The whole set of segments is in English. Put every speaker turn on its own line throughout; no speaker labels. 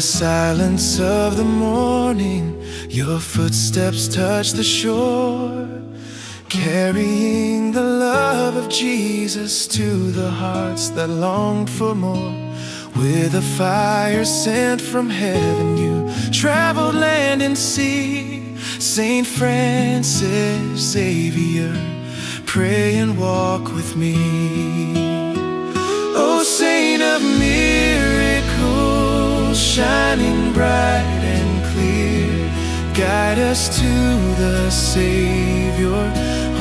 the silence of the morning, your footsteps touch the shore, carrying the love of Jesus to the hearts that longed for more. With a fire sent from heaven, you traveled land and sea. Saint Francis Xavier, pray and walk with me. O Saint of miracles, shining bright and clear, guide us to the Savior,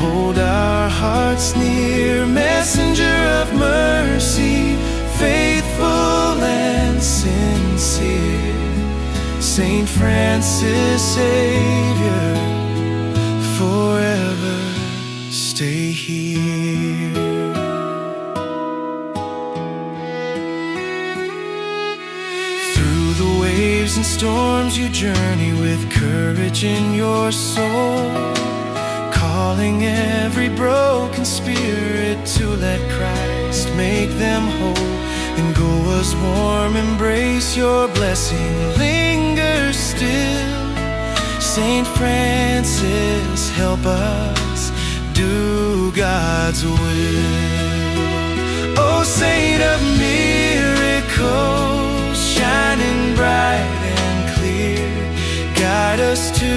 hold our hearts near. Messenger of mercy, faithful and sincere, Saint Francis Xavier, forever stay here. Through the waves and storms you journey with courage in your soul, calling every broken spirit to let Christ make them whole. In Goa's warm embrace, your blessing lingers still. Saint Francis, help us do God's will. O Saint of miracles, shining bright and clear, guide us to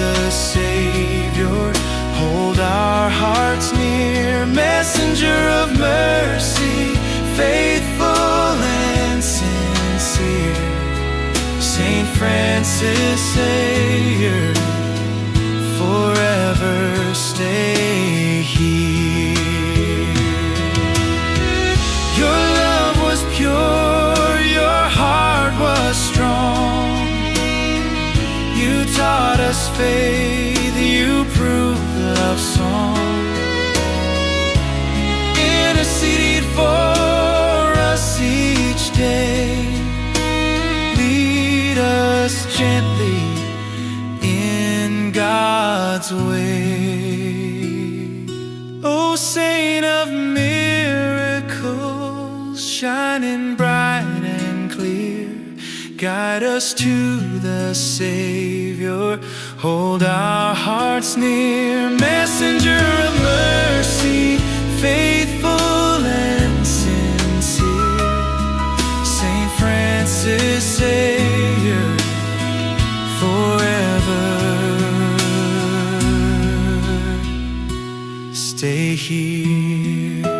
the Savior, hold our hearts near. Messenger of mercy, faithful and sincere, Saint Francis Xavier, forever stay here. Your love was pure, your heart was strong. You taught us faith, you proved love's song. Interceded for us each day, lead us gently in God's way. O Saint of miracles, shining bright and clear, guide us to the Savior, hold our hearts near. Messenger of mercy, faithful and sincere, Saint Francis Xavier, forever stay here.